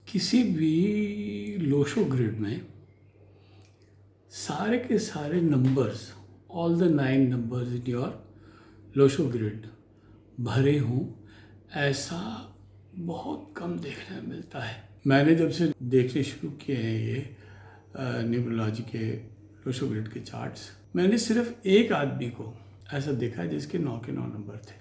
किसी भी Lo Shu grid में सारे के सारे numbers, all the 9 numbers in your Lo Shu grid भरे हों, ऐसा बहुत कम देखने में मिलता है। मैंने जब से देखने शुरू किए हैं ये न्यूमरोलॉजी के लोशो ग्रिड के चार्ट्स, मैंने सिर्फ एक आदमी को ऐसा देखा है जिसके 9 के 9 नंबर थे,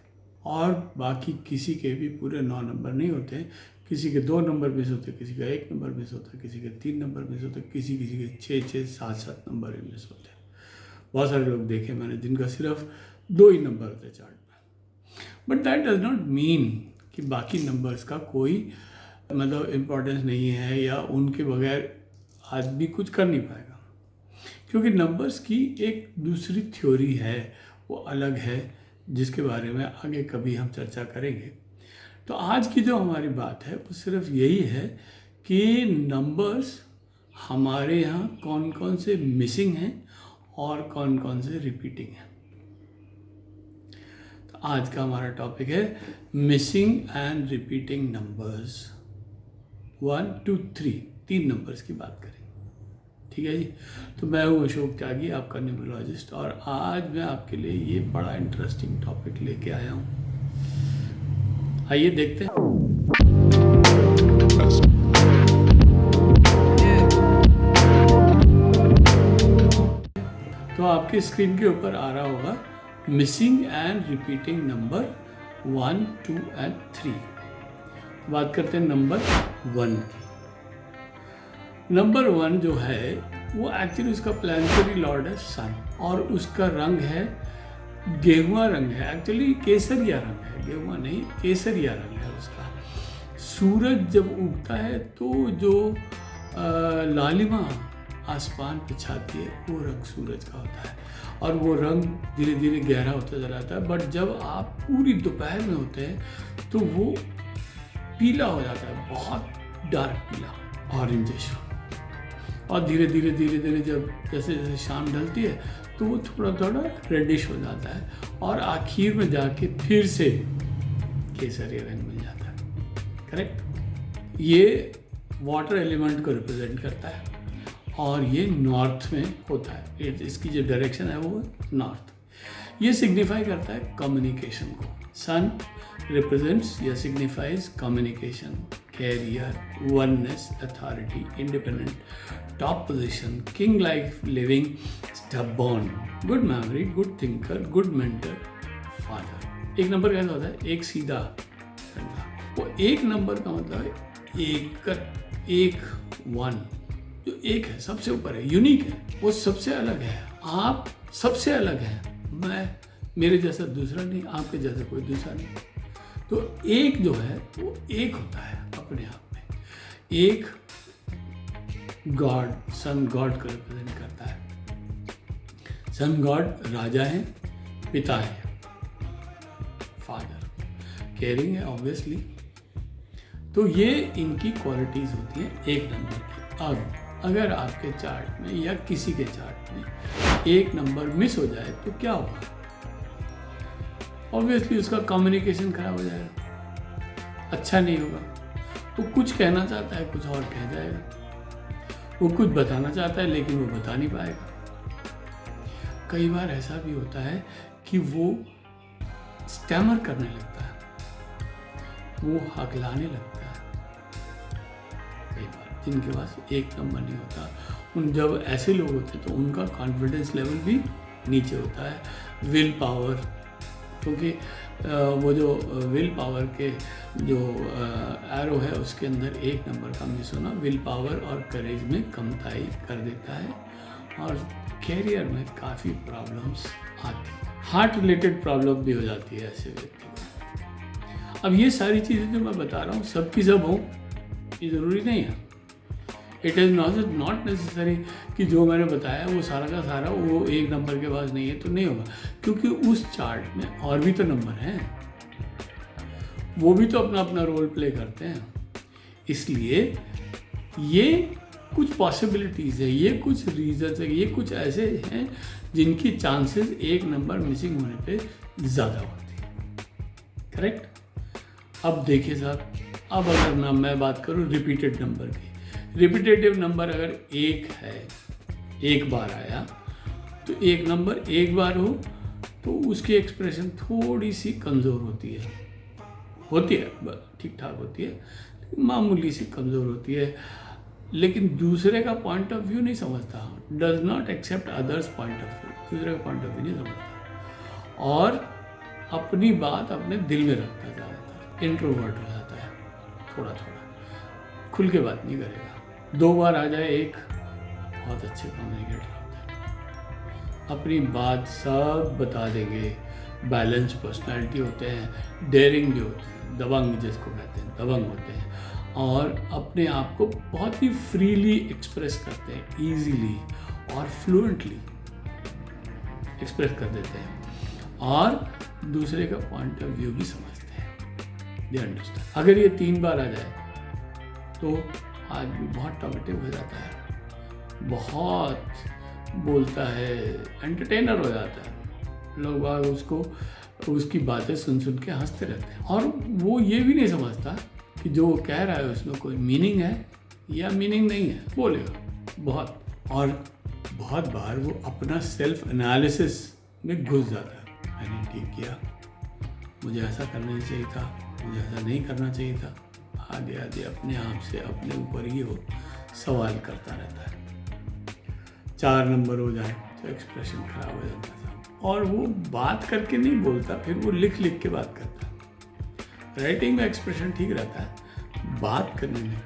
और बाकी किसी के भी पूरे 9 नंबर नहीं होते। किसी के 2 नंबर मिस होते, किसी का 1 नंबर मिस होता, किसी के 3 नंबर मिस होते, किसी के 6 7 नंबर ही मिस होते। बहुत सारे लोग देखे मैंने जिनका सिर्फ 2 ही नंबर होते चार्ट में। But that does not mean कि बाकी नंबर्स का कोई मतलब इम्पोर्टेंस नहीं है या उनके बगैर आदमी कुछ कर नहीं पाएगा, क्योंकि नंबर्स की एक दूसरी थ्योरी है, वो अलग है, जिसके बारे में आगे कभी हम चर्चा करेंगे। तो आज की जो हमारी बात है वो सिर्फ यही है कि नंबर्स हमारे यहाँ कौन कौन से मिसिंग हैं और कौन कौन से रिपीटिंग हैं। तो आज का हमारा टॉपिक है missing and repeating numbers. 1 2 3 numbers की बात करें, ठीक है जी। तो मैं हूँ अशोक त्यागी, आपका न्यूमरोलॉजिस्ट, और आज मैं आपके लिए ये बड़ा इंटरेस्टिंग टॉपिक लेके आया हूँ। आइए देखते हैं। तो आपके स्क्रीन के ऊपर आ रहा होगा missing and repeating number 1 2 and 3। बात करते हैं नंबर 1 की। नंबर 1 जो है वो एक्चुअली उसका प्लैनेटरी लॉर्ड है सन, और उसका रंग है गेहुआ रंग है, एक्चुअली केसरिया रंग है, गेहुआ नहीं केसरिया रंग है उसका। सूरज जब उगता है तो जो लालिमा आसमान पे छाती है वो रंग सूरज का होता है, और वो रंग धीरे धीरे गहरा होता चला जाता है। बट जब आप पूरी दोपहर में होते हैं तो वो पीला हो जाता है, बहुत डार्क पीला, ऑरेंजिश, और धीरे धीरे जब जैसे जैसे शाम ढलती है तो वो थोड़ा थोड़ा रेडिश हो जाता है, और आखिर में जाके फिर से केसरिया रंग मिल जाता है। करेक्ट। ये वाटर एलिमेंट को रिप्रेजेंट करता है, और ये नॉर्थ में होता है, इसकी जो डायरेक्शन है वो नॉर्थ। ये सिग्निफाई करता है कम्युनिकेशन को। सन रिप्रेजेंट्स या signifies communication, career, oneness, authority, independent, top position, king life living, stubborn, good memory, good thinker, good mentor, father. एक नंबर कैसा होता है? एक सीधा डंडा। वो एक नंबर का मतलब है एक 1, जो एक है, सबसे ऊपर है, यूनिक है, वो सबसे अलग है। आप सबसे अलग हैं, मेरे जैसा दूसरा नहीं, आपके जैसा कोई दूसरा नहीं। तो एक जो है वो एक होता है अपने आप में। एक गॉड, सन गॉड को रिप्रेजेंट करता है। सन गॉड राजा है, पिता है, फादर, केयरिंग है ऑब्वियसली। तो ये इनकी क्वालिटीज होती हैं एक नंबर की। अब अगर आपके चार्ट में या किसी के चार्ट में एक नंबर मिस हो जाए तो क्या होगा? ऑब्वियसली उसका कम्युनिकेशन खराब हो जाएगा, अच्छा नहीं होगा। वो कुछ कहना चाहता है, कुछ और कह जाएगा। वो कुछ बताना चाहता है लेकिन वो बता नहीं पाएगा। कई बार ऐसा भी होता है कि वो स्टैमर करने लगता है, वो हकलाने लगता है। कई बार जिनके पास एक नंबर नहीं होता, जब ऐसे लोग होते तो उनका कॉन्फिडेंस लेवल भी नीचे होता है। विल पावर, क्योंकि वो जो विल पावर के जो एरो है उसके अंदर एक नंबर का मिस होना विल पावर और करेज में कमताई कर देता है, और कैरियर में काफ़ी प्रॉब्लम्स आती हैं। हार्ट रिलेटेड प्रॉब्लम भी हो जाती है ऐसे व्यक्ति को। अब ये सारी चीज़ें जो मैं बता रहा हूँ सब की सब हों ये ज़रूरी नहीं है। इट इज़ नॉट नेसेसरी कि जो मैंने बताया वो सारा का सारा वो एक नंबर के पास नहीं है तो नहीं होगा, क्योंकि उस चार्ट में और भी तो नंबर हैं, वो भी तो अपना अपना रोल प्ले करते हैं। इसलिए ये कुछ पॉसिबिलिटीज़ है, ये कुछ रीजंस है, ये कुछ ऐसे हैं जिनकी चांसेस एक नंबर मिसिंग होने पे ज़्यादा होती है। करेक्ट। अब देखिए साहब, अब अगर ना मैं बात करूँ रिपीटेड नंबर की, रिपीटेटिव नंबर अगर एक है, एक बार आया, तो एक नंबर एक बार हो तो उसकी एक्सप्रेशन थोड़ी सी कमज़ोर होती है ठीक ठाक होती है, मामूली सी कमज़ोर होती है, लेकिन दूसरे का पॉइंट ऑफ व्यू नहीं समझता, does not accept others point of view, दूसरे का पॉइंट ऑफ व्यू नहीं समझता और अपनी बात अपने दिल में रखता है, ज़्यादातर इंट्रोवर्ट हो जाता है, थोड़ा थोड़ा खुल के बात नहीं करेगा। 2 बार आ जाए एक, बहुत अच्छे कम्युनिकेटर होते हैं, अपनी बात सब बता देंगे, बैलेंस पर्सनालिटी होते हैं, डेयरिंग भी होते हैं, दबंग जिसको कहते हैं, दबंग होते हैं और अपने आप को बहुत ही फ्रीली एक्सप्रेस करते हैं, ईजीली और फ्लुएंटली एक्सप्रेस कर देते हैं और दूसरे का पॉइंट ऑफ व्यू भी समझते हैं, दे अंडरस्टैंड। अगर ये 3 बार आ जाए तो आदमी बहुत टॉकेटिव हो जाता है, बहुत बोलता है, एंटरटेनर हो जाता है, लोग बाग उसकी बातें सुन सुन के हंसते रहते हैं और वो ये भी नहीं समझता कि जो वो कह रहा है उसमें कोई मीनिंग है या मीनिंग नहीं है, बोलेगा बहुत। और बहुत बार वो अपना सेल्फ एनालिसिस में घुस जाता है, मैंने ठीक किया, मुझे ऐसा करना नहीं चाहिए था, मुझे ऐसा नहीं करना चाहिए था, आगे आगे अपने आप से अपने ऊपर ही वो सवाल करता रहता है। 4 नंबर हो जाए तो एक्सप्रेशन खराब हो जाता है और वो बात करके नहीं बोलता, फिर वो लिख लिख के बात करता है। राइटिंग में एक्सप्रेशन ठीक रहता है, बात करने में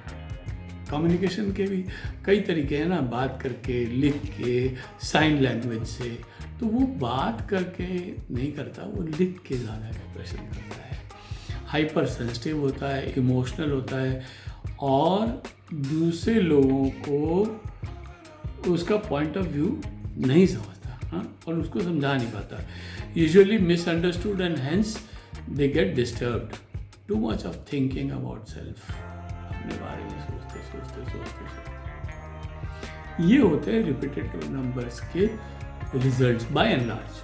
कम्युनिकेशन के भी कई तरीके हैं ना, बात करके, लिख के, साइन लैंग्वेज से, तो वो बात करके नहीं करता, वो लिख के ज़्यादा एक्सप्रेशन करता है, हाइपर सेंसिटिव होता है, इमोशनल होता है और दूसरे लोगों को उसका पॉइंट ऑफ व्यू नहीं समझता, हाँ, और उसको समझा नहीं पाता, usually misunderstood and hence they get disturbed, too much of thinking about self, अपने बारे में सोचते। ये होते हैं रिपीटेटिव नंबर्स के रिजल्ट्स बाय एंड लार्ज।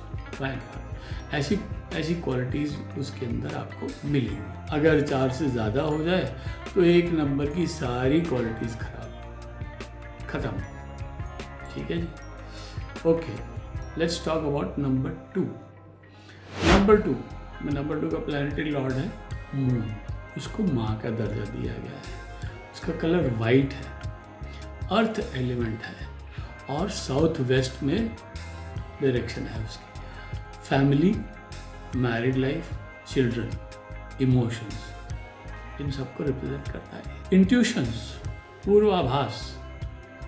ऐसी क्वालिटीज़ उसके अंदर आपको मिलेंगी। अगर 4 से ज़्यादा हो जाए तो एक नंबर की सारी क्वालिटीज़ ख़त्म, ठीक है जी। Okay, let's talk about number 2। Number 2 का प्लैनेटरी लॉर्ड है मून, उसको माँ का दर्जा दिया गया है, उसका कलर वाइट है, अर्थ एलिमेंट है और साउथ वेस्ट में डायरेक्शन है उसकी। Family, married life, children, emotions, इन सबको रिप्रेजेंट करता है। इंट्यूशंस, पूर्वाभास,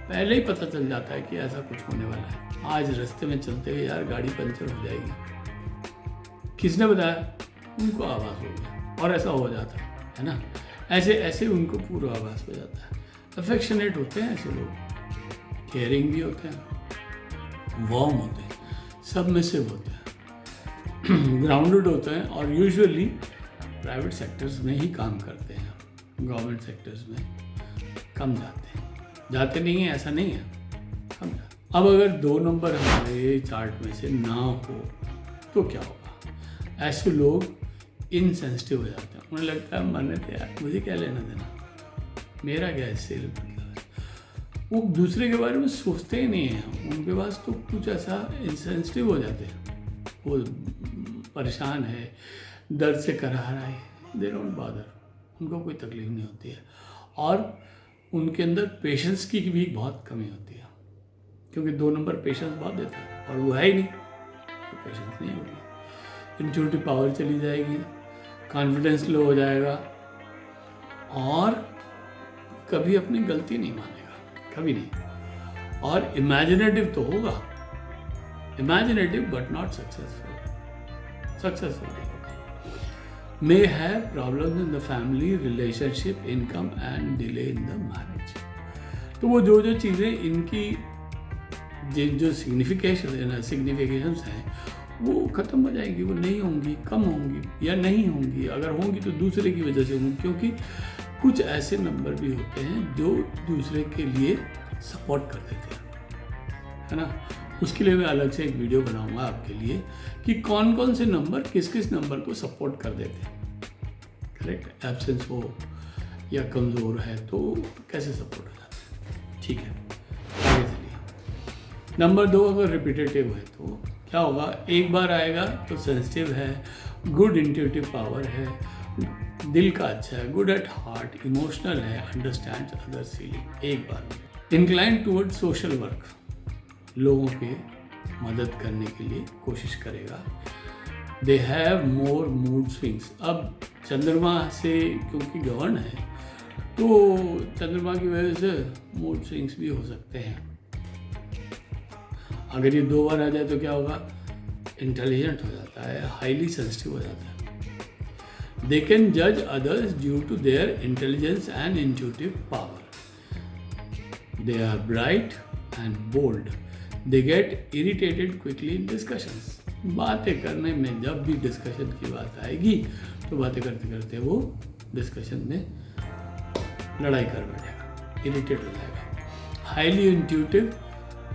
पहले ही पता चल जाता है कि ऐसा कुछ होने वाला है, आज रास्ते में चलते हुए यार गाड़ी पंचर हो जाएगी, किसने बताया, उनको आभास हो गया और ऐसा हो जाता है ना। ऐसे उनको पूर्वाभास हो जाता है। अफेक्शनेट होते हैं ऐसे लोग, केयरिंग भी होते हैं, वार्म होते हैं, सबमिसिव होते हैं, ग्राउंडेड होते हैं और यूजुअली प्राइवेट सेक्टर्स में ही काम करते हैं, गवर्नमेंट सेक्टर्स में कम जाते नहीं हैं, ऐसा नहीं है, कम जाते। अब अगर 2 नंबर हमारे चार्ट में से ना हो तो क्या होगा? ऐसे लोग इनसेंसिटिव हो जाते हैं, उन्हें लगता है मरने थे यार, मुझे क्या लेना देना, मेरा क्या इससे मतलब है। वो दूसरे के बारे में सोचते ही नहीं हैं, उनके पास तो कुछ ऐसा इनसेंसिटिव हो जाते हैं, वो परेशान है, दर्द से कराह रहा है, दे डोंट बॉदर, उनको कोई तकलीफ नहीं होती है और उनके अंदर पेशेंस की भी बहुत कमी होती है, क्योंकि 2 नंबर पेशेंस बहुत देता है और वो है ही नहीं, तो पेशेंस नहीं होगी, इंट्यूटिव पावर चली जाएगी, कॉन्फिडेंस लो हो जाएगा और कभी अपनी गलती नहीं मानेगा, कभी नहीं। और इमेजिनेटिव तो होगा, इमेजिनेटिव बट नॉट सक्सेसफुल नहीं होगा। May have problems in the family, relationship, income and delay in the marriage. तो वो जो चीज़ें इनकी जो सिग्निफिकेशंस हैं वो ख़त्म हो जाएंगी, वो नहीं होंगी, कम होंगी या नहीं होंगी, अगर होंगी तो दूसरे की वजह से होंगी, क्योंकि कुछ ऐसे नंबर भी होते हैं जो दूसरे के लिए सपोर्ट कर देते हैं, है ना। उसके लिए मैं अलग से एक वीडियो बनाऊंगा आपके लिए कि कौन कौन से नंबर किस किस नंबर को सपोर्ट कर देते हैं, करेक्ट। एब्सेंस हो, या कमज़ोर है तो कैसे सपोर्ट हो जाता है। ठीक है, आगे चलिए। नंबर 2, अगर रिपीटेटिव है तो क्या होगा, एक बार आएगा तो सेंसिटिव है, गुड इंट्यूटिव पावर है, दिल का अच्छा है, गुड एट हार्ट, इमोशनल है, अंडरस्टैंड अदर्स फीलिंग, एक बार। इंक्लाइन टूवर्ड सोशल वर्क, लोगों के मदद करने के लिए कोशिश करेगा। They have more mood swings, अब चंद्रमा से क्योंकि गवर्न है तो चंद्रमा की वजह से मूड स्विंग्स भी हो सकते हैं। अगर ये 2 बार आ जाए तो क्या होगा, इंटेलिजेंट हो जाता है, हाईली सेंसिटिव हो जाता है। दे कैन जज others due to their intelligence and intuitive power. They are bright and bold. They get irritated quickly in discussions, बातें करने में जब भी डिस्कशन की बात आएगी तो बातें करते करते वो डिस्कशन में लड़ाई कर बैठेगा, इरिटेट हो जाएगा। Highly intuitive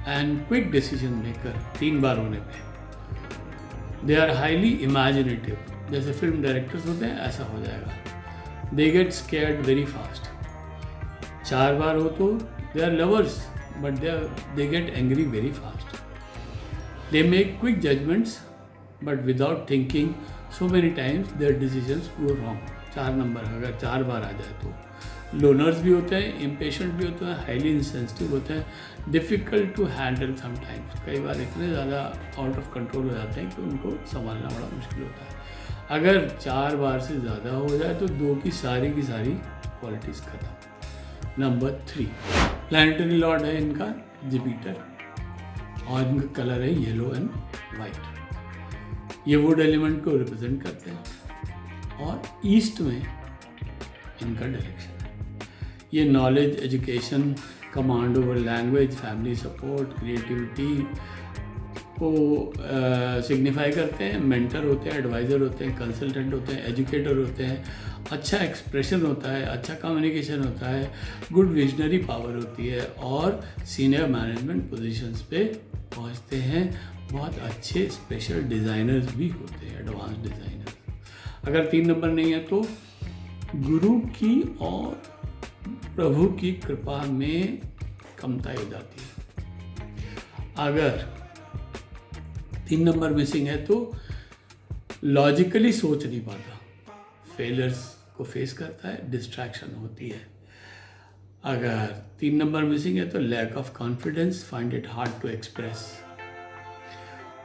and quick decision maker, 3 बार होने पे। दे आर हाईली इमेजिनेटिव, जैसे फिल्म डायरेक्टर्स होते हैं ऐसा हो जाएगा। They get scared very fast, 4 बार हो तो they are lovers but they get angry very fast. They make quick judgements but without thinking so many times their decisions go wrong. 4 number अगर 4 बार आ जाए तो। लोनर्स भी होते हैं, इम्पेशेंट भी होते हैं, हाईली इंसेंसिटिव होते हैं, डिफ़िकल्ट टू हैंडल समटाइम्स, कई बार इतने ज़्यादा आउट ऑफ कंट्रोल हो जाते हैं कि उनको संभालना बड़ा मुश्किल होता है। अगर 4 बार से ज़्यादा हो जाए तो 2 की सारी क्वालिटीज़ खत्म। नंबर 3, प्लैनेटरी लॉर्ड है इनका जुपिटर और इनका कलर है येलो एंड वाइट। ये वुड एलिमेंट को रिप्रेजेंट करते हैं और ईस्ट में इनका डायरेक्शन है। ये knowledge, education, command over language, family support, creativity को सिग्निफाई करते हैं। मेंटर होते हैं, एडवाइज़र होते हैं, कंसल्टेंट होते हैं, एजुकेटर होते हैं। अच्छा एक्सप्रेशन होता है, अच्छा कम्युनिकेशन होता है, गुड विजनरी पावर होती है और सीनियर मैनेजमेंट पोजीशंस पे पहुंचते हैं। बहुत अच्छे स्पेशल डिज़ाइनर्स भी होते हैं, एडवांस डिज़ाइनर्स। अगर 3 नंबर नहीं है तो गुरु की और प्रभु की कृपा में कमताई हो जाती है। अगर 3 नंबर मिसिंग है तो लॉजिकली सोच नहीं पाता, फेलियर्स को फेस करता है, डिस्ट्रैक्शन होती है। अगर 3 नंबर मिसिंग है तो lack of confidence, find it hard to express,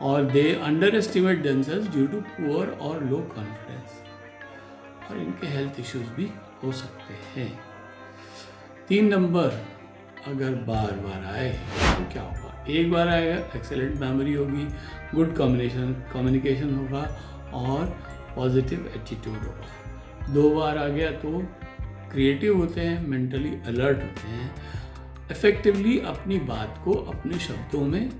और they underestimate themselves due to poor और लो कॉन्फिडेंस, और इनके हेल्थ इश्यूज भी हो सकते हैं। 3 नंबर अगर बार बार आए तो क्या होगा, एक बार आएगा एक्सेलेंट मेमोरी होगी, गुड कम्युनिकेशन होगा और पॉजिटिव एटीट्यूड होगा। 2 बार आ गया तो क्रिएटिव होते हैं, मेंटली अलर्ट होते हैं, इफेक्टिवली अपनी बात को अपने शब्दों में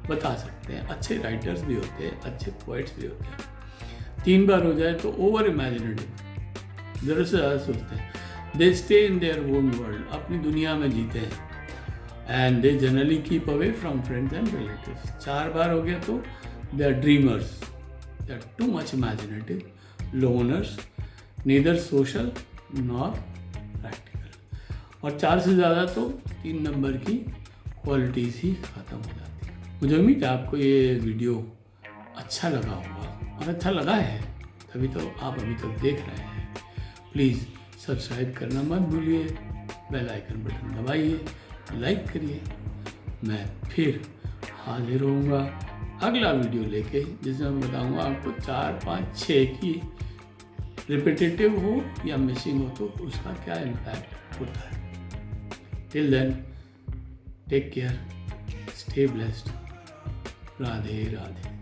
बता सकते हैं, अच्छे राइटर्स भी होते हैं, अच्छे पोइट्स भी होते हैं। 3 बार हो जाए तो ओवर इमेजिनेटिव, ज़रूर से ज़्यादा सोचते हैं। They stay in their own world, अपनी दुनिया में जीते हैं, and they generally keep away from friends and relatives. 4 बार हो गया तो they are dreamers, they are too much imaginative, loners, neither social nor practical, और 4 से ज़्यादा तो 3 नंबर की क्वालिटीज़ ही ख़त्म हो जाती है। मुझे उम्मीद है आपको ये वीडियो अच्छा लगा होगा, और अच्छा लगा है तभी तो आप अभी तक देख रहे हैं। प्लीज़ सब्सक्राइब करना मत भूलिए, बेल आइकन बटन दबाइए, लाइक करिए। मैं फिर हाजिर होऊंगा अगला वीडियो लेके, जिसमें मैं बताऊंगा आपको 4, 5, 6 की रिपीटेटिव हो या मिसिंग हो तो उसका क्या इम्पैक्ट होता है। Till then take care, stay blessed, Radhe Radhe.